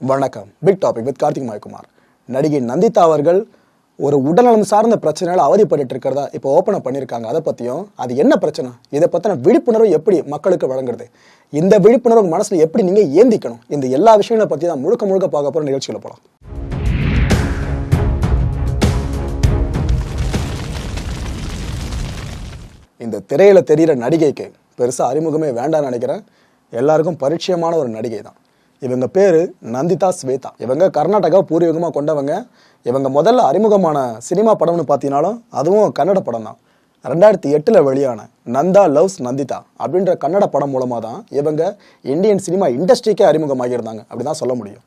வணக்கம். Big topic with Karthik Mayakumar. நடிகை நந்திதா அவர்கள் ஒரு உடல்நலம் சார்ந்த பிரச்சனையால அவதிப்பட்டு இருக்கிறதா இப்போ ஓப்பன் பண்ணியிருக்காங்க. அதை பற்றியும் அது என்ன பிரச்சனை, இதை பற்றின விழிப்புணர்வு எப்படி மக்களுக்கு வழங்குறது, இந்த விழிப்புணர்வு மனசில் எப்படி நீங்கள் ஏந்திக்கணும், இந்த எல்லா விஷயங்களை பற்றி தான் முழுக்க முழுக்க பார்க்க போகிற நிகழ்ச்சியில் போகலாம். இந்த திரையில் தெரிகிற நடிகைக்கு பெருசாக அறிமுகமே வேண்டாம்னு நினைக்கிறேன். எல்லாருக்கும் பரிச்சயமான ஒரு நடிகை தான். இவங்க பேர் நந்திதா ஸ்வேதா. இவங்க கர்நாடகா பூர்வீகமாக கொண்டவங்க. இவங்க முதல்ல அறிமுகமான சினிமா படம்னு பார்த்தீங்கன்னாலும் அதுவும் கன்னட படம் தான். 2008 வெளியான நந்தா லவ்ஸ் நந்திதா அப்படின்ற கன்னட படம் மூலமாக தான் இவங்க இந்தியன் சினிமா இண்டஸ்ட்ரிக்கே அறிமுகமாகியிருந்தாங்க அப்படி தான் சொல்ல முடியும்.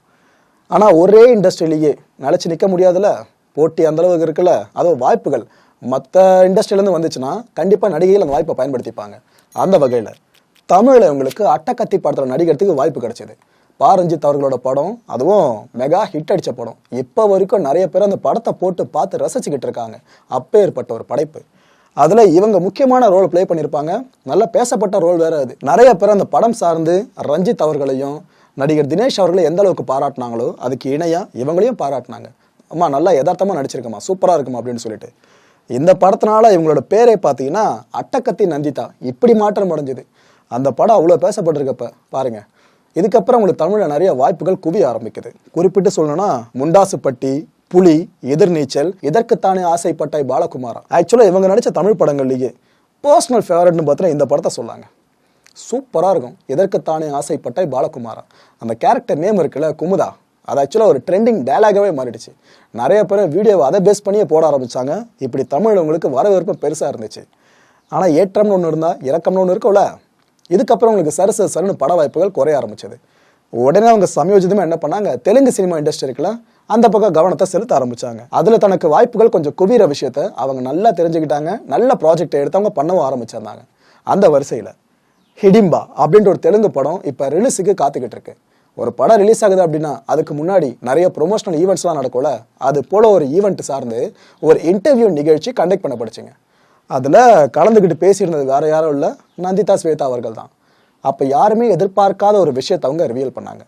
ஆனால் ஒரே இண்டஸ்ட்ரியிலேயே நிலச்சி நிற்க முடியாதுல்ல, போட்டி அந்தளவுக்கு இருக்குல்ல. அதுவும் வாய்ப்புகள் மற்ற இண்டஸ்ட்ரியிலேருந்து வந்துச்சுன்னா கண்டிப்பாக நடிகைகள் அந்த வாய்ப்பை பயன்படுத்திப்பாங்க. அந்த வகையில் தமிழில் இவங்களுக்கு அட்டக்கத்தி படத்தில் நடிக்கிறதுக்கு வாய்ப்பு கிடைச்சிது. பாரஞ்சித் அவர்களோட படம், அதுவும் மெகா ஹிட் அடித்த படம். இப்போ வரைக்கும் நிறைய பேர் அந்த படத்தை போட்டு பார்த்து ரசிச்சுக்கிட்டு இருக்காங்க. அப்பேற்பட்ட ஒரு படைப்பு. அதில் இவங்க முக்கியமான ரோல் ப்ளே பண்ணியிருப்பாங்க. நல்லா பேசப்பட்ட ரோல் வேறு அது. நிறைய பேர் அந்த படம் சார்ந்து ரஞ்சித் அவர்களையும் நடிகர் தினேஷ் அவர்களையும் எந்த அளவுக்கு பாராட்டினாங்களோ அதுக்கு இணையாக இவங்களையும் பாராட்டினாங்க. அம்மா நல்லா யதார்த்தமாக நடிச்சிருக்கம்மா, சூப்பராக இருக்குமா அப்படின்னு சொல்லிட்டு. இந்த படத்தினால இவங்களோட பேரை பார்த்தீங்கன்னா அட்டக்கத்தி நந்திதா இப்படி மாற்றம் அடைஞ்சுது. அந்த படம் அவ்வளோ பேசப்பட்டிருக்கப்ப பாருங்கள். இதுக்கப்புறம் உங்களுக்கு தமிழில் நிறைய வாய்ப்புகள் குவிய ஆரம்பிக்குது. குறிப்பிட்டு சொல்லணும்னா முண்டாசுப்பட்டி, புலி, எதிர்நீச்சல், இதற்குத்தானே ஆசைப்பட்டாய் பாலகுமாரா. ஆக்சுவலாக இவங்க நடித்த தமிழ் படங்கள்லேயே பர்சனல் ஃபேவரட்னு பார்த்தீங்கன்னா இந்த படத்தை சொல்லாங்க. சூப்பராக இருக்கும். இதற்குத்தானே ஆசைப்பட்டாய் பாலகுமாரா. அந்த கேரக்டர் நேம் இருக்குல்ல, குமுதா, அது ஆக்சுவலாக ஒரு ட்ரெண்டிங் டயலாகவே மாறிடுச்சு. நிறைய பேர் வீடியோவை அதை பேஸ் பண்ணியே போட ஆரம்பித்தாங்க. இப்படி தமிழ் உங்களுக்கு வரவேற்பு பெருசாக இருந்துச்சு. ஆனால் ஏற்றம்னு ஒன்று இருந்தால் இறக்கம்னு ஒன்று இருக்கும்ல. இதுக்கப்புறம் உங்களுக்கு சருன்னு பட வாய்ப்புகள் குறைய ஆரம்பிச்சது. உடனே அவங்க சமயோஜிதமாக என்ன பண்ணாங்க, தெலுங்கு சினிமா இண்டஸ்ட்ரி இருக்குல்ல, அந்த பக்கம் கவனத்தை செலுத்த ஆரம்பிச்சாங்க. அதில் தனக்கு வாய்ப்புகள் கொஞ்சம் குவிகிற விஷயத்த அவங்க நல்லா தெரிஞ்சுக்கிட்டாங்க. நல்ல ப்ராஜெக்டை எடுத்தவங்க பண்ணவும் ஆரம்பிச்சிருந்தாங்க. அந்த வரிசையில் ஹிடிம்பா அப்படின்ற ஒரு தெலுங்கு படம் இப்போ ரிலீஸுக்கு காத்துக்கிட்டு இருக்கு. ஒரு படம் ரிலீஸ் ஆகுது அப்படின்னா அதுக்கு முன்னாடி நிறைய ப்ரொமோஷனல் ஈவெண்ட்ஸ்லாம் நடக்கும்ல, அது போல ஒரு ஈவெண்ட் சார்ந்து ஒரு இன்டர்வியூ நிகழ்ச்சி கண்டக்ட் பண்ணப்படுச்சுங்க. அதில் கலந்துக்கிட்டு பேசியிருந்தது வேறு யாரும் இல்லை, நந்திதா ஸ்வேதா அவர்கள் தான். அப்போ யாருமே எதிர்பார்க்காத ஒரு விஷயத்தை அவங்க ரிவீல் பண்ணாங்க.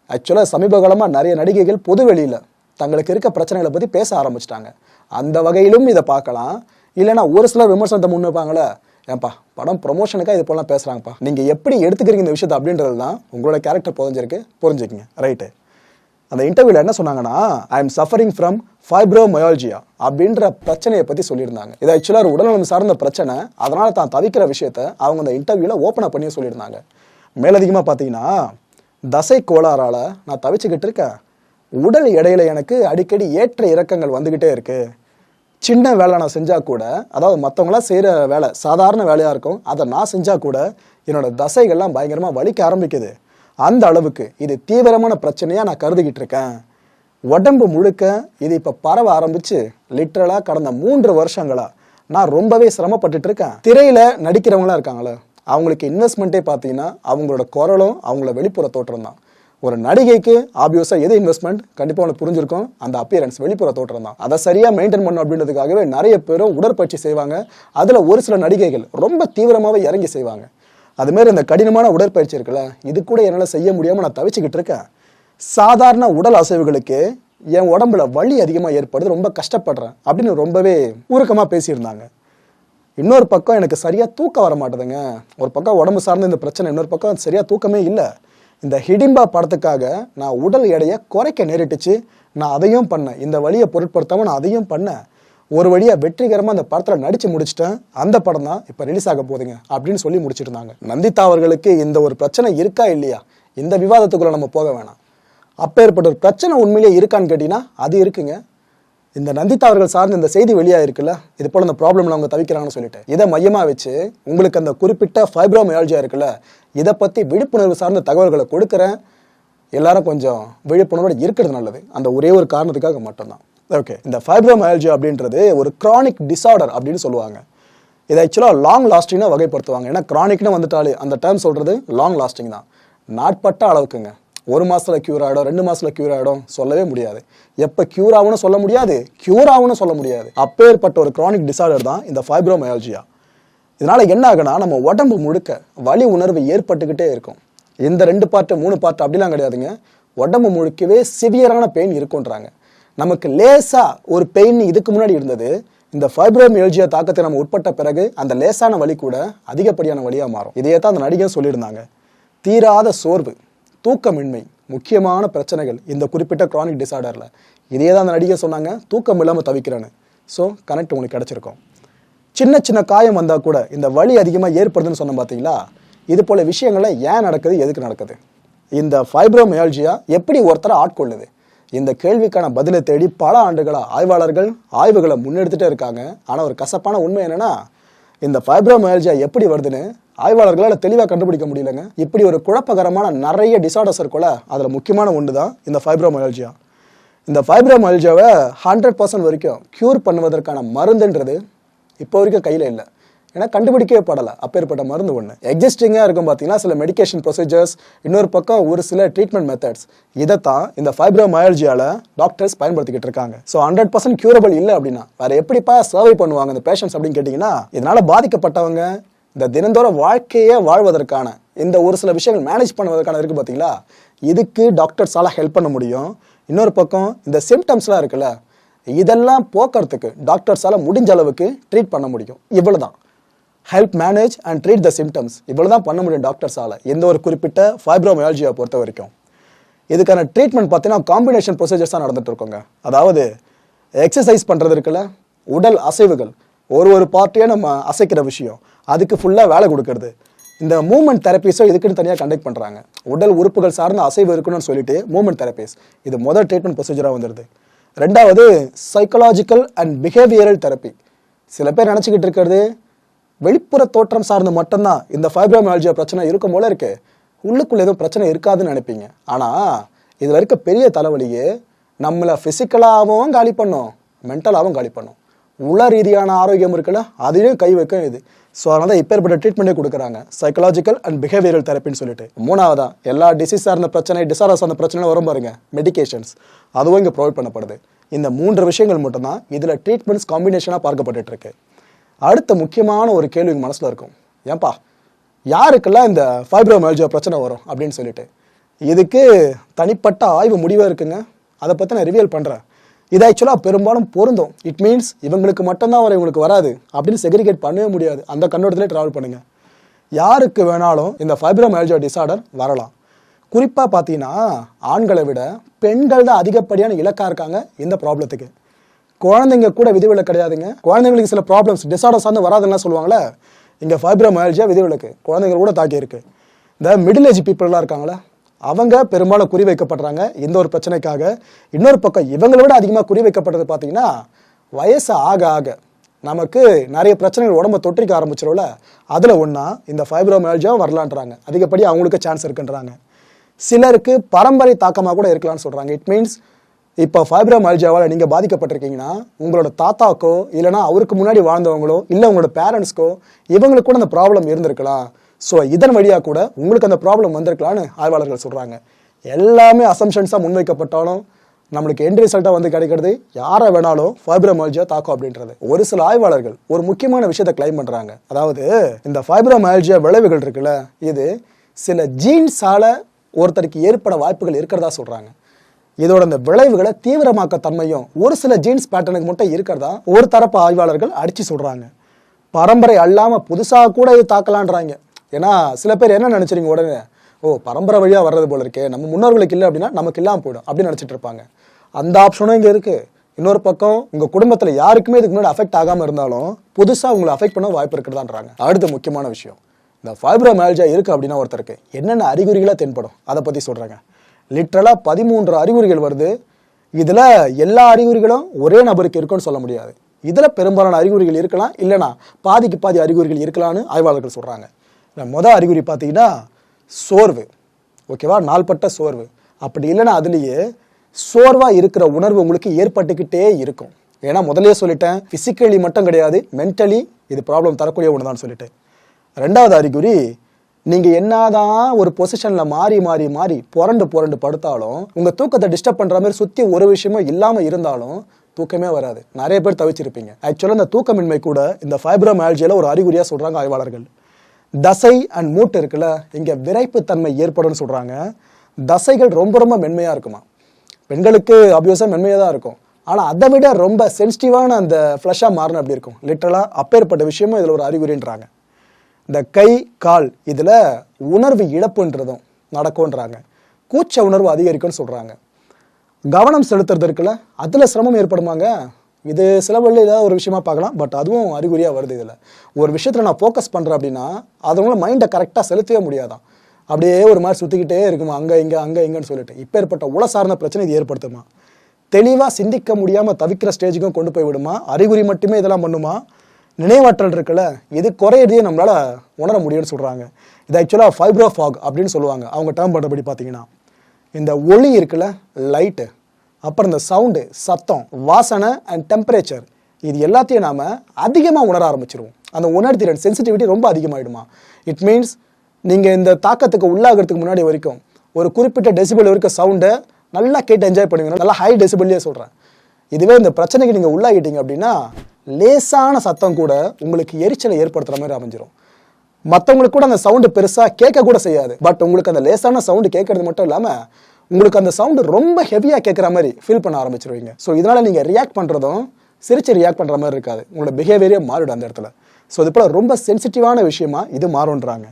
ஆக்சுவலாக சமீப காலமாக நிறைய நடிகைகள் பொது வெளியில் தங்களுக்கு இருக்க பிரச்சனைகளை பற்றி பேச ஆரம்பிச்சிட்டாங்க. அந்த வகையிலும் இதை பார்க்கலாம். இல்லைன்னா ஒரு சிலர் விமர்சனத்தை முன் வைப்பாங்களே, ஏன்பா படம் ப்ரொமோஷனுக்காக இது போலாம் பேசுகிறாங்கப்பா, நீங்கள் எப்படி எடுத்துக்கிறீங்க இந்த விஷயத்தை அப்படின்றது தான் உங்களோட கேரக்டர் புரிஞ்சுக்கிங்க. ரைட்டு. அந்த இன்டர்வியூவில் என்ன சொன்னாங்கன்னா, I am suffering from fibromyalgia அப்படின்ற பிரச்சனையை பற்றி சொல்லியிருந்தாங்க. இது ஆக்சுவலாக ஒரு உடல்நலம் சார்ந்த பிரச்சனை. அதனால் தான் தவிக்கிற விஷயத்த அவங்க அந்த இன்டர்வியூவில் ஓப்பனாக பண்ணி சொல்லியிருந்தாங்க. மேலதிகமாக பார்த்தீங்கன்னா, தசை கோளாறால் நான் தவிச்சுக்கிட்டு இருக்கேன். உடல் எடையில் எனக்கு அடிக்கடி ஏற்ற இறக்கங்கள் வந்துக்கிட்டே இருக்குது. சின்ன வேலை நான் செஞ்சால் கூட, அதாவது மற்றவங்களாம் செய்கிற வேலை சாதாரண வேலையாக இருக்கும், அதை நான் செஞ்சால் கூட என்னோடய தசைகள்லாம் பயங்கரமாக வலிக்க ஆரம்பிக்குது. அந்த அளவுக்கு இது தீவிரமான பிரச்சனையாக நான் கருதிக்கிட்டு இருக்கேன். உடம்பு முழுக்க இது இப்போ பரவ ஆரம்பிச்சு லிட்டரலாக கடந்த 3 வருஷங்களா நான் ரொம்பவே சிரமப்பட்டுட்டு இருக்கேன். திரையில் நடிக்கிறவங்களாம் இருக்காங்களே, அவங்களுக்கு இன்வெஸ்ட்மெண்ட்டே பார்த்தீங்கன்னா அவங்களோட குரலும் அவங்களோட வெளிப்புற தோற்றம் தான். ஒரு நடிகைக்கு ஆப்வியஸாக எது இன்வெஸ்ட்மெண்ட் கண்டிப்பாக ஒன்று புரிஞ்சிருக்கும், அந்த அப்பியரன்ஸ் வெளிப்புற தோற்றம் தான். அதை சரியாக மெயின்டைன் பண்ணணும் அப்படின்றதுக்காகவே நிறைய பேரும் உடற்பயிற்சி செய்வாங்க. அதில் ஒரு சில நடிகைகள் ரொம்ப தீவிரமாகவே இறங்கி செய்வாங்க. அதுமாரி இந்த கடினமான உடற்பயிற்சி இருக்குல்ல, இது கூட என்னால் செய்ய முடியாமல் நான் தவிச்சுக்கிட்டு இருக்கேன். சாதாரண உடல் அசைவுகளுக்கு என் உடம்புல வலி அதிகமாக ஏற்படுது, ரொம்ப கஷ்டப்படுறேன் அப்படின்னு ரொம்பவே உருக்கமாக பேசியிருந்தாங்க. இன்னொரு பக்கம் எனக்கு சரியாக தூக்கம் வர மாட்டேதுங்க. ஒரு பக்கம் உடம்பு சார்ந்த இந்த பிரச்சனை, இன்னொரு பக்கம் சரியாக தூக்கமே இல்லை. இந்த ஹிடிம்பா படத்துக்காக நான் உடல் எடையை குறைக்க நேரிட்டுச்சு. நான் அதையும் பண்ணேன். இந்த வழியை பொருட்படுத்தாமல் நான் அதையும் பண்ணேன். ஒரு வழியாக வெற்றிகரமாக அந்த படத்தில் நடித்து முடிச்சிட்டேன். அந்த படம் தான் இப்போ ரிலீஸ் ஆக போகுதுங்க அப்படின்னு சொல்லி முடிச்சிருந்தாங்க. நந்திதா அவர்களுக்கு இந்த ஒரு பிரச்சனை இருக்கா இல்லையா, இந்த விவாதத்துக்குள்ளே நம்ம போக வேணாம். அப்பேற்பட்ட ஒரு பிரச்சனை உண்மையிலேயே இருக்கான்னு கேட்டிங்கன்னா அது இருக்குங்க. இந்த நந்திதா அவர்கள் சார்ந்த இந்த செய்தி வெளியாக இருக்குல்ல, இது போல் அந்த ப்ராப்ளமில் அவங்க தவிக்கிறாங்கன்னு சொல்லிட்டு இதை மையமாக வச்சு உங்களுக்கு அந்த குறிப்பிட்ட ஃபைப்ரோமயால்ஜியா இருக்குல்ல, இதை பற்றி விழிப்புணர்வு சார்ந்த தகவல்களை கொடுக்குறேன். எல்லாரும் கொஞ்சம் விழிப்புணர்வோடு இருக்கிறது நல்லது. அந்த ஒரே ஒரு காரணத்துக்காக மட்டும்தான். ஓகே, இந்த ஃபைப்ரோமயால்ஜியா அப்படின்றது ஒரு கிரானிக் டிஸார்டர் அப்படின்னு சொல்லுவாங்க. இதை ஆக்சுவலாக லாங் லாஸ்டிங்காக வகைப்படுத்துவாங்க. ஏன்னா கிரானிக்னு வந்துட்டாலே அந்த டேர்ம் சொல்கிறது லாங் லாஸ்டிங் தான். நாட்பட்ட அளவுக்குங்க. 1 மாதத்தில் க்யூர் ஆகிடும், 2 மாதத்தில் க்யூர் ஆகிடும் சொல்லவே முடியாது. எப்போ க்யூர் ஆகும்னு சொல்ல முடியாது, க்யூர் ஆகும்னு சொல்ல முடியாது. அப்பேற்பட்ட ஒரு கிரானிக் டிஸார்டர் தான் இந்த ஃபைப்ரோமயால்ஜியா. இதனால் என்ன ஆகுனா, நம்ம உடம்பு முழுக்க வலி உணர்வு ஏற்பட்டுக்கிட்டே இருக்கும். இந்த 2 பார்ட்டு 3 பார்ட் அப்படிலாம் கிடையாதுங்க. உடம்பு முழுக்கவே சிவியரான பெயின் இருக்குன்றாங்க. நமக்கு லேசா ஒரு பெயின் இதுக்கு முன்னாடி இருந்தது, இந்த ஃபைப்ரோமியல்ஜியா தாக்கத்தை நம்ம உட்பட்ட பிறகு அந்த லேசான வலி கூட அதிகப்படியான வலியா மாறும். இதையே தான் அந்த நடிகை சொல்லியிருந்தாங்க. தீராத சோர்வு, தூக்கமின்மை முக்கியமான பிரச்சனைகள் இந்த குறிப்பிட்ட கிரானிக் டிசார்டர்ல. இதையே தான் அந்த நடிகை சொன்னாங்க, தூக்கம் இல்லாமல் தவிக்கிறேன்னு. ஸோ கனெக்ட் உங்களுக்கு கிடைச்சிருக்கும். சின்ன சின்ன காயம் வந்தால் கூட இந்த வலி அதிகமாக ஏற்படுதுன்னு சொன்ன பார்த்தீங்களா, இது போல விஷயங்கள்ல ஏன் நடக்குது, எதுக்கு நடக்குது, இந்த ஃபைப்ரோமியால்ஜியா எப்படி ஒருத்தரை ஆட்கொள்ளுது, இந்த கேள்விக்கான பதிலை தேடி பல ஆண்டுகளா ஆய்வாளர்கள் ஆய்வுகளை முன்னெடுத்துட்டே இருக்காங்க. ஆனால் ஒரு கசப்பான உண்மை என்னன்னா, இந்த ஃபைப்ரோமியால்ஜியா எப்படி வருதுன்னு ஆய்வாளர்களால் தெளிவாக கண்டுபிடிக்க முடியலங்க. இப்படி ஒரு குழப்பகரமான நிறைய டிசார்டர்ஸ் இருக்குல்ல, அதில் முக்கியமான ஒன்று தான் இந்த ஃபைப்ரோமியால்ஜியா. இந்த ஃபைப்ரோமியால்ஜியாவை 100% வரைக்கும் க்யூர் பண்ணுவதற்கான மருந்துன்றது இப்போ வரைக்கும் கையில் இல்லை. ஏன்னா கண்டுபிடிக்கவே படலை அப்பேற்பட்ட மருந்து ஒன்று. எக்ஸிஸ்டிங்காக இருக்கும் பார்த்தீங்கன்னா சில மெடிக்கேஷன் ப்ரொசீஜர்ஸ், இன்னொரு பக்கம் ஒரு சில ட்ரீட்மெண்ட் மெத்தட்ஸ். இதைத்தான் இந்த ஃபைப்ரோமியால்ஜியாவில் டாக்டர்ஸ் பயன்படுத்திக்கிட்டு இருக்காங்க. ஸோ 100% க்யூரபிள் இல்லை அப்படின்னா வேறு எப்படிப்பா சர்வை பண்ணுவாங்க இந்த பேஷண்ட்ஸ் அப்படின்னு கேட்டிங்கன்னா, இதனால் பாதிக்கப்பட்டவங்க இந்த தினந்தோறும் வாழ்க்கையே வாழ்வதற்கான இந்த ஒரு சில விஷயங்கள் மேனேஜ் பண்ணுவதற்கான இருக்குது பார்த்தீங்களா, இதுக்கு டாக்டர்ஸால் ஹெல்ப் பண்ண முடியும். இன்னொரு பக்கம் இந்த சிம்டம்ஸ்லாம் இருக்குல்ல, இதெல்லாம் போக்குறதுக்கு டாக்டர்ஸால் முடிஞ்ச அளவுக்கு ட்ரீட் பண்ண முடியும். இவ்வளோதான், help manage and treat the symptoms, இவ்வளோதான் பண்ண முடியும் டாக்டர்ஸால் எந்த ஒரு குறிப்பிட்ட ஃபைப்ரோமியால்ஜியா பொறுத்த வரைக்கும். இதுக்கான ட்ரீட்மெண்ட் பார்த்தீங்கன்னா காம்பினேஷன் ப்ரொசீஜர்ஸ் தான் நடந்துட்டு இருக்கோங்க. அதாவது எக்ஸசைஸ் பண்ணுறது இருக்குல்ல, உடல் அசைவுகள், ஒரு பார்ட்டியாக நம்ம அசைக்கிற விஷயம், அதுக்கு ஃபுல்லாக வேலை கொடுக்கறது. இந்த மூமெண்ட் தெரப்பிஸோ இதுக்குன்னு தனியாக கண்டக்ட் பண்ணுறாங்க. உடல் உறுப்புகள் சார்ந்த அசைவு இருக்கணும்னு சொல்லிட்டு மூமெண்ட் தெரப்பிஸ், இது முதல் ட்ரீட்மெண்ட் ப்ரொசீஜராக வந்துடுது. ரெண்டாவது சைக்கலாஜிக்கல் அண்ட் பிஹேவியரல் தெரப்பி. சில பேர் நினச்சிக்கிட்டு இருக்கிறது வெளிப்புற தோற்றம் சார்ந்து மட்டும்தான் இந்த ஃபைப்ரோமியால்ஜியா பிரச்சனை இருக்கும் போல இருக்கு, உள்ளுக்குள்ள எதுவும் பிரச்சனை இருக்காதுன்னு நினைப்பீங்க. ஆனால் இதில் இருக்க பெரிய தலைவலியே நம்மளை ஃபிசிக்கலாகவும் காலி பண்ணும், மென்டலாகவும் காலி பண்ணும். உள ரீதியான ஆரோக்கியம் இருக்குல்ல, அதையும் கை வைக்கும் இது. ஸோ அதனால தான் இப்பேற்பட்ட ட்ரீட்மெண்ட்டே கொடுக்குறாங்க, சைக்கலாஜிக்கல் அண்ட் பிஹேவியரல் தெரப்பின்னு சொல்லிட்டு. மூணாவதா எல்லா டிசீஸ் சார்ந்த பிரச்சனை, டிசார்டர் சார்ந்த பிரச்சனை வரும் பாருங்க, மெடிகேஷன்ஸ், அதுவும் இங்கே ப்ரொவைட் பண்ணப்படுது. இந்த 3 விஷயங்கள் மட்டும்தான் இதில் ட்ரீட்மெண்ட்ஸ் காம்பினேஷனாக பார்க்கப்பட்டு இருக்கு. அடுத்த முக்கியமான ஒரு கேள்வி மனசில் இருக்கும், ஏன்பா யாருக்கெல்லாம் இந்த ஃபைப்ரோமியால்ஜியா பிரச்சனை வரும் அப்படின்னு சொல்லிட்டு. இதுக்கு தனிப்பட்ட ஆய்வு முடிவாக இருக்குங்க, அதை பற்றி நான் ரிவியல் பண்ணுறேன். இது ஆக்சுவலாக பெரும்பாலும் பொருந்தும். இட் மீன்ஸ் இவங்களுக்கு மட்டும்தான் இவங்களுக்கு வராது அப்படின்னு செக்ரிகேட் பண்ணவே முடியாது. அந்த கண்ணோட்டத்திலே ட்ராவல் பண்ணுங்க. யாருக்கு வேணாலும் இந்த ஃபைப்ரோமியால்ஜியா டிசார்டர் வரலாம். குறிப்பாக பார்த்தீங்கன்னா ஆண்களை விட பெண்கள் தான் அதிகப்படியான இலக்காக இருக்காங்க இந்த ப்ராப்ளத்துக்கு. குழந்தைங்க கூட விதிவிலக்கு கிடையாதுங்க. குழந்தைங்களுக்கு சில ப்ராப்ளம்ஸ் டிசார்டர்ஸ் வந்து வராதுன்னா சொல்லுவாங்களே, இங்கே ஃபைப்ரோமியால்ஜியா விதிவிலக்கு, குழந்தைங்க கூட தாக்கி இருக்கு. இந்த மிடில் ஏஜ் பீப்புளெலாம் இருக்காங்களே, அவங்க பெரும்பாலும் குறி வைக்கப்படுறாங்க இந்த ஒரு பிரச்சனைக்காக. இன்னொரு பக்கம் இவங்களை விட அதிகமாக குறி வைக்கப்படுறது பார்த்தீங்கன்னா வயசு ஆக ஆக நமக்கு நிறைய பிரச்சனைகள் உடம்பை தொற்றிக்க ஆரம்பிச்சிடும்ல, அதில் ஒன்றா இந்த ஃபைப்ரோமியால்ஜியா வரலான்றாங்க. அதிகப்படி அவங்களுக்கு சான்ஸ் இருக்குன்றாங்க. சிலருக்கு பரம்பரை தாக்கமாக கூட இருக்கலாம்னு சொல்கிறாங்க. இட் மீன்ஸ் இப்போ ஃபைப்ரோமியால்ஜியாவால் நீங்கள் பாதிக்கப்பட்டிருக்கீங்கன்னா உங்களோட தாத்தாக்கோ இல்லைனா அவருக்கு முன்னாடி வாழ்ந்தவங்களோ இல்லை உங்களோட பேரண்ட்ஸ்க்கோ இவங்களுக்கு கூட அந்த ப்ராப்ளம் இருந்திருக்கலாம். ஸோ இதன் வழியாக கூட உங்களுக்கு அந்த ப்ராப்ளம் வந்திருக்கலான்னு ஆய்வாளர்கள் சொல்கிறாங்க. எல்லாமே அசம்ஷன்ஸாக முன்வைக்கப்பட்டாலும் நம்மளுக்கு எண்ட் ரிசல்ட்டாக வந்து கிடைக்கிறது யாரை வேணாலும் ஃபைப்ரோமியால்ஜியா தாக்கும் அப்படின்றது. ஒரு சில ஆய்வாளர்கள் ஒரு முக்கியமான விஷயத்தை கிளைம் பண்ணுறாங்க. அதாவது இந்த ஃபைப்ரோமியால்ஜியா விளைவுகள் இருக்குல்ல, இது சில ஜீன்ஸால் ஒருத்தருக்கு ஏற்பட வாய்ப்புகள் இருக்கிறதா சொல்கிறாங்க. இதோட இந்த விளைவுகளை தீவிரமாக்க தன்மையும் ஒரு சில ஜீன்ஸ் பேட்டர்னுக்கு மட்டும் இருக்கிறதா ஒரு தரப்பு ஆய்வாளர்கள் அடித்து சொல்கிறாங்க. பரம்பரை அல்லாமல் புதுசாக கூட இது தாக்கலான்றாங்க. ஏன்னா சில பேர் என்ன நினச்சிருங்க, உடனே பரம்பரை வழியாக வர்றது போல இருக்கே, நம்ம முன்னோர்களுக்கு இல்லை அப்படின்னா நமக்கு இல்லாமல் போயிடும் அப்படின்னு நினச்சிட்டு இருப்பாங்க. அந்த ஆப்ஷனும் இங்கே இருக்குது. இன்னொரு பக்கம் உங்கள் குடும்பத்தில் யாருக்குமே இதுக்கு முன்னாடி அஃபெக்ட் ஆகாமல் இருந்தாலும் புதுசாக உங்களை அஃபெக்ட் பண்ண வாய்ப்பு இருக்கிறதான்றாங்க. அடுத்த முக்கியமான விஷயம், இந்த ஃபைப்ரோமியால்ஜியா இருக்குது அப்படின்னா ஒருத்தருக்கு என்னென்ன அறிகுறிகளாக தென்படும் அதை பற்றி சொல்கிறாங்க. லிட்ரலாக 13 அறிகுறிகள் வருது. இதில் எல்லா அறிகுறிகளும் ஒரே நபருக்கு இருக்குன்னு சொல்ல முடியாது. இதில் பெரும்பாலான அறிகுறிகள் இருக்கலாம், இல்லைனா பாதிக்கு பாதி அறிகுறிகள் இருக்கலான்னு ஆய்வாளர்கள் சொல்கிறாங்க. மொதல் அறிகுறி பார்த்தீங்கன்னா சோர்வு, ஓகேவா, நாள்பட்ட சோர்வு. அப்படி இல்லைன்னா அதுலேயே சோர்வாக இருக்கிற உணர்வு உங்களுக்கு ஏற்பட்டுக்கிட்டே இருக்கும். ஏன்னா முதலே சொல்லிட்டேன், ஃபிசிக்கலி மட்டும் கிடையாது, மென்டலி இது ப்ராப்ளம் தரக்கூடிய ஒன்று தான் சொல்லிட்டு. ரெண்டாவது அறிகுறி, நீங்கள் என்னதான் ஒரு பொசிஷனில் மாறி மாறி மாறி புரண்டு படுத்தாலும் உங்கள் தூக்கத்தை டிஸ்டர்ப் பண்ணுற மாதிரி சுற்றி ஒரு விஷயமும் இல்லாமல் இருந்தாலும் தூக்கமே வராது. நிறைய பேர் தவிச்சிருப்பீங்க. ஆக்சுவலாக இந்த தூக்கமின்மை கூட இந்த ஃபைப்ரோமியால்ஜியால ஒரு அறிகுறியாக சொல்கிறாங்க ஆய்வாளர்கள். தசை அண்ட் மூட்டு இருக்குல்ல, இங்கே விரைப்புத்தன்மை ஏற்படும் சொல்கிறாங்க. தசைகள் ரொம்ப ரொம்ப மென்மையாக இருக்குமா. பெண்களுக்கு ஆப்வியஸாக மென்மையாக தான் இருக்கும், ஆனால் அதை விட ரொம்ப சென்சிட்டிவான அந்த ஃப்ளஷாக மாறணும் அப்படி இருக்கும். லிட்டரலாக அப்பேற்பட்ட விஷயமும் இதில் ஒரு அறிகுறின்றாங்க. இந்த கை கால் இதில் உணர்வு இழப்புன்றதும் நடக்கும்ன்றாங்க. கூச்ச உணர்வு அதிகரிக்கும்னு சொல்கிறாங்க. கவனம் செலுத்துறது இருக்குல்ல, அதில் சிரமம் ஏற்படுமாங்க. இது சில வழியில் ஏதாவது ஒரு விஷயமா பார்க்கலாம், பட் அதுவும் அறிகுறியாக வருது. இதில் ஒரு விஷயத்தில் நான் ஃபோக்கஸ் பண்ணுறேன் அப்படின்னா அதனால மைண்டை கரெக்டாக செலுத்தவே முடியாதான், அப்படியே ஒரு மாதிரி சுற்றிக்கிட்டே இருக்குமா, அங்கே இங்கேன்னு சொல்லிட்டு. இப்போ ஏற்பட்ட உள சார்ந்த பிரச்சனை இது ஏற்படுத்துமா. தெளிவாக சிந்திக்க முடியாமல் தவிக்கிற ஸ்டேஜுக்கும் கொண்டு போய் விடுமா. அறிகுறி மட்டுமே இதெல்லாம் பண்ணுமா. நினைவாற்றல் இருக்குல்ல, இது குறையதையே நம்மளால் உணர முடியும்னு சொல்கிறாங்க. இது ஆக்சுவலாக ஃபைப்ரோஃபாக் அப்படின்னு சொல்லுவாங்க அவங்க டேர்ம் பண்ணுறபடி. பார்த்தீங்கன்னா இந்த ஒளி இருக்குல்ல, லைட்டு, அப்புறம் இந்த சவுண்டு, சத்தம், வாசனை அண்ட் டெம்பரேச்சர், இது எல்லாத்தையும் நாம் அதிகமாக உணர ஆரம்பிச்சிருவோம். அந்த உணர்திறன் சென்சிட்டிவிட்டி ரொம்ப அதிகமாகிடுமா. இட் மீன்ஸ் நீங்கள் இந்த தாக்கத்துக்கு உள்ளாகிறதுக்கு முன்னாடி வரைக்கும் ஒரு குறிப்பிட்ட டெசிபிள் வரைக்கும் சவுண்டை நல்லா கேட்டு என்ஜாய் பண்ணுவீங்க, நல்லா ஹை டெசிபிள்லேயே சொல்கிறேன். இதுவே இந்த பிரச்சனைக்கு நீங்கள் உள்ளாகிட்டீங்க அப்படின்னா லேசான சத்தம் கூட உங்களுக்கு எரிச்சலை ஏற்படுத்துகிற மாதிரி அமைஞ்சிரும். மற்றவங்களுக்கு கூட அந்த சவுண்டு பெருசாக கேட்க கூட செய்யாது, பட் உங்களுக்கு அந்த லேசான சவுண்டு கேட்கறது மட்டும் இல்லாமல் உங்களுக்கு அந்த சவுண்டு ரொம்ப ஹெவியாக கேட்குற மாதிரி ஃபீல் பண்ண ஆரம்பிச்சிருவீங்க. ஸோ இதனால் நீங்கள் ரியாக்ட் பண்ணுறதும் சிரிச்சு ரியாக்ட் பண்ணுற மாதிரி இருக்காது, உங்களோட பிஹேவியரே மாறிடும் அந்த இடத்துல. ஸோ இது போல் ரொம்ப சென்சிட்டிவான விஷயமா இது மாறுன்றாங்க.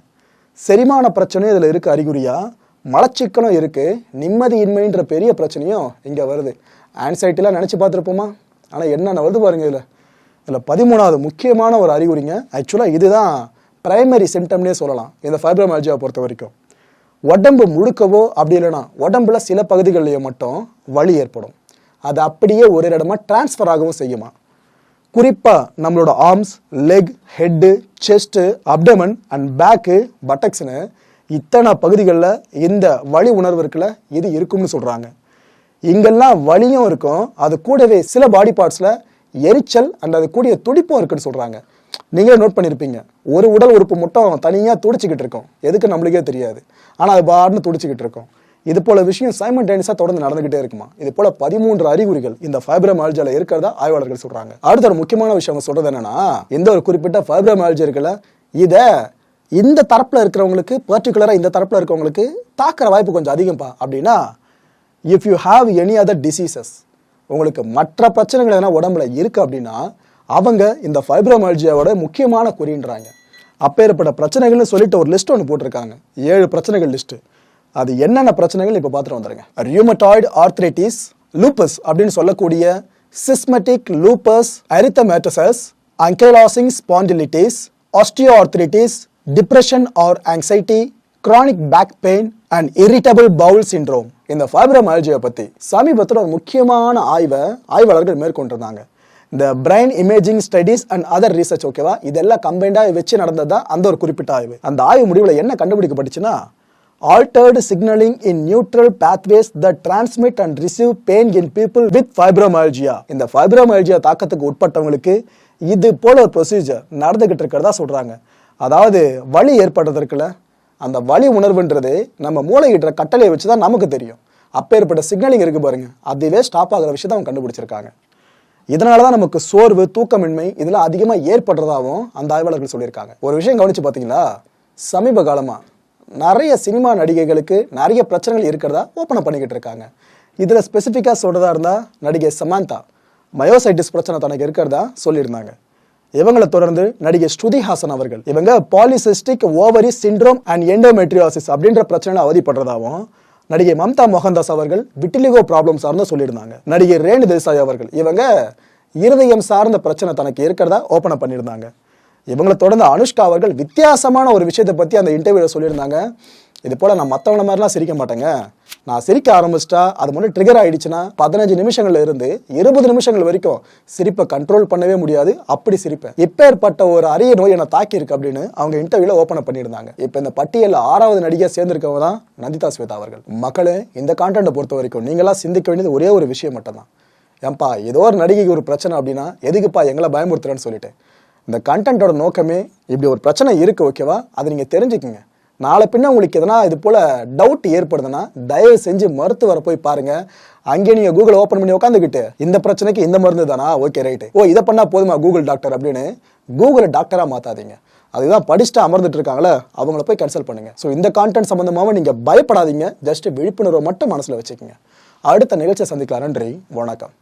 செரிமான பிரச்சனையும் இதில் இருக்குது அறிகுறியாக, மலச்சிக்கலும் இருக்குது, நிம்மதியின்மைன்ற பெரிய பிரச்சனையும் இங்கே வருது. ஆன்சைட்டிலாம் நினச்சி பார்த்துருப்போமா, ஆனால் என்னென்ன வருது பாருங்க. இதில் 13வது முக்கியமான ஒரு அறிகுறிங்க. ஆக்சுவலாக இதுதான் பிரைமரி சிம்டம்னே சொல்லலாம் இந்த ஃபைப்ரோமைல்ஜியாவை பொறுத்த வரைக்கும். உடம்பு முழுக்கவோ அப்படி இல்லைனா உடம்புல சில பகுதிகளிலேயே மட்டும் வலி ஏற்படும். அது அப்படியே ஒரு இடமா டிரான்ஸ்ஃபர் ஆகவும் செய்யுமா. குறிப்பாக நம்மளோட arms, leg, head, chest, abdomen and back, பட்டக்ஸ்னு இத்தனை பகுதிகளில் இந்த வலி உணர்வு இருக்குல்ல, இது இருக்கும்னு சொல்கிறாங்க. இங்கெல்லாம் வலியும் இருக்கும், அது கூடவே சில பாடி பார்ட்ஸில் எரிச்சல் அண்ட் அது கூடிய துடிப்பும் இருக்குன்னு சொல்கிறாங்க. நீங்களே நோட் பண்ணியிருப்பீங்க, ஒரு உடல் உறுப்பு மட்டும் தனியாக துடிச்சிக்கிட்டு இருக்கும், எதுக்கு நம்மளுக்கே தெரியாது, ஆனால் அது பாட்டுன்னு துடிச்சிக்கிட்டு இருக்கும். இது போல விஷயம் சைமல்டேனியஸாக தொடர்ந்து நடந்துகிட்டே இருக்குமா. இது போல 13 அறிகுறிகள் இந்த ஃபைப்ரோமைல்ஜியால இருக்கிறதா ஆய்வாளர்கள் சொல்றாங்க. அடுத்த ஒரு முக்கியமான விஷயம் சொல்றது என்னன்னா, இந்த ஒரு குறிப்பிட்ட ஃபைப்ரோமைல்ஜியா இருக்குல்ல, இதை இந்த தரப்புல இருக்கிறவங்களுக்கு, பர்டிகுலரா இந்த தரப்புல இருக்கிறவங்களுக்கு தாக்குற வாய்ப்பு கொஞ்சம் அதிகம்பா. அப்படின்னா if you have any other diseases, உங்களுக்கு மற்ற பிரச்சனைகள் எதனா உடம்புல இருக்கு அப்படின்னா அவங்க இந்த ஃபைப்ரோமைல்ஜியாவோட முக்கியமான குறின்றாங்க. அப்பேற்பட்ட பிரச்சனைகள்னு சொல்லிட்டு ஒரு லிஸ்ட் ஒன்று போட்டிருக்காங்க, 7 பிரச்சனைகள் லிஸ்ட். அது என்னென்ன பிரச்சனைகள் இப்போ பார்த்துட்டு வந்துருங்க. ரியூமட்டாய்டு ஆர்த்ரைட்டிஸ், லூப்பஸ் அப்படின்னு சொல்லக்கூடிய systemic lupus erythematosus, ankylosing spondylitis, osteoarthritis, depression or anxiety, chronic back pain and irritable bowel syndrome. இந்த ஃபைப்ரோமைல்ஜியா பற்றி சமீபத்தில் ஒரு முக்கியமான ஆய்வாளர்கள் மேற்கொண்டிருந்தாங்க. இந்த brain imaging studies and other research, ஓகேவா, இதெல்லாம் கம்பைண்டாக வச்சு நடந்தது தான் அந்த ஒரு குறிப்பிட்ட ஆய்வு. அந்த ஆய்வு முடிவில் என்ன கண்டுபிடிக்கப்பட்டுச்சுன்னா, altered signaling in neutral pathways that transmit and receive pain in people with fibromyalgia. இந்த ஃபைப்ரோமைல்ஜியா தாக்கத்துக்கு உட்பட்டவங்களுக்கு இது போல ஒரு ப்ரொசீஜர் நடந்துகிட்டு இருக்கிறதா சொல்றாங்க. அதாவது வலி ஏற்படுறதுக்குள்ள அந்த வலி உணர்வுன்றது நம்ம மூளையிடுற கட்டளையை வச்சு தான் நமக்கு தெரியும். அப்பேற்பட்ட சிக்னலிங் இருக்கு பாருங்க, அதுவே ஸ்டாப் ஆகிற விஷயத்தை அவங்க கண்டுபிடிச்சிருக்காங்க. இதனால தான் நமக்கு சோர்வு, தூக்கமின்மை இதெல்லாம் அதிகமாக ஏற்படுறதாகவும் அந்த ஆய்வாளர்கள் சொல்லியிருக்காங்க. ஒரு விஷயம் கவனிச்சு பார்த்தீங்களா, சமீப காலமாக நிறைய சினிமா நடிகைகளுக்கு நிறைய பிரச்சனைகள் இருக்கிறதா ஓப்பன் பண்ணிக்கிட்டு இருக்காங்க. இதில் ஸ்பெசிஃபிக்காக சொல்கிறதா இருந்தால் நடிகை சமந்தா மயோசைட்டிஸ் பிரச்சனை தனக்கு இருக்கிறதா சொல்லியிருந்தாங்க. இவங்களை தொடர்ந்து நடிகை ஸ்ருதி ஹாசன் அவர்கள் இவங்க polycystic ovary syndrome and endometriosis அப்படின்ற பிரச்சனை அவதிப்படுறதாகவும், நடிகை மம்தா மோகன்தாஸ் அவர்கள் விட்டிலிகோ ப்ராப்ளம் சார்ந்த சொல்லியிருந்தாங்க. நடிகை ரேணு தேசாய் அவர்கள் இவங்க இருதயம் சார்ந்த பிரச்சனை தனக்கு இருக்கிறதா ஓப்பன் பண்ணியிருந்தாங்க. இவங்களை தொடர்ந்து அனுஷ்கா அவர்கள் வித்தியாசமான ஒரு விஷயத்தை பற்றி அந்த இன்டர்வியூவில் சொல்லியிருந்தாங்க. இது போல் நான் மற்றவங்கள மாதிரிலாம் சிரிக்க மாட்டேங்க, நான் சிரிக்க ஆரம்பிச்சிட்டா அது முன்னாடி ட்ரிகர் ஆகிடுச்சுன்னா 15 நிமிஷங்கள்ல இருந்து 20 நிமிஷங்கள் வரைக்கும் சிரிப்பை கண்ட்ரோல் பண்ணவே முடியாது, அப்படி சிரிப்பேன். இப்பேற்பட்ட ஒரு அரிய நோய் என்னை தாக்கியிருக்கு அப்படின்னு அவங்க இன்டர்வியூவில் ஓப்பன் பண்ணியிருந்தாங்க. இப்போ இந்த பட்டியலில் 6வது நடிகையாக சேர்ந்திருக்கவங்க தான் நந்திதா ஸ்வேதா அவர்கள். மக்களே, இந்த கான்டென்ட்டை பொறுத்த வரைக்கும் நீங்களாம் சிந்திக்க வேண்டியது ஒரே ஒரு விஷயம் மட்டும்தான். ஏன்பா ஏதோ ஒரு நடிகைக்கு ஒரு பிரச்சனை அப்படின்னா எதுக்குப்பா எங்களை பயமுறுத்துறேன்னு சொல்லிட்டு, இந்த கண்டென்ட்டோட நோக்கமே இப்படி ஒரு பிரச்சனை இருக்குது, ஓகேவா, அதை நீங்கள் தெரிஞ்சுக்குங்க. நாளை பின்ன உங்களுக்கு எதனா இது போல் டவுட் ஏற்படுதுன்னா தயவு செஞ்சு மருத்துவரை போய் பாருங்கள். அங்கே நீங்கள் கூகுள் ஓப்பன் பண்ணி உட்காந்துக்கிட்டு இந்த பிரச்சனைக்கு இந்த மருந்து தானா, ஓகே ரைட்டு, ஓ இதை பண்ணால் போதுமா கூகுள் டாக்டர் அப்படின்னு கூகுளை டாக்டராக மாற்றாதீங்க. அதுதான் படிச்சுட்டு அமர்ந்துட்டு இருக்காங்களே அவங்கள போய் கன்சல்ட் பண்ணுங்க. ஸோ இந்த கான்டென்ட் சம்பந்தமாக நீங்க பயப்படாதீங்க, ஜஸ்ட் விழிப்புணர்வை மட்டும் மனசுல வச்சுக்கோங்க. அடுத்த நிகழ்ச்சியை சந்திக்கலாம். நன்றி, வணக்கம்.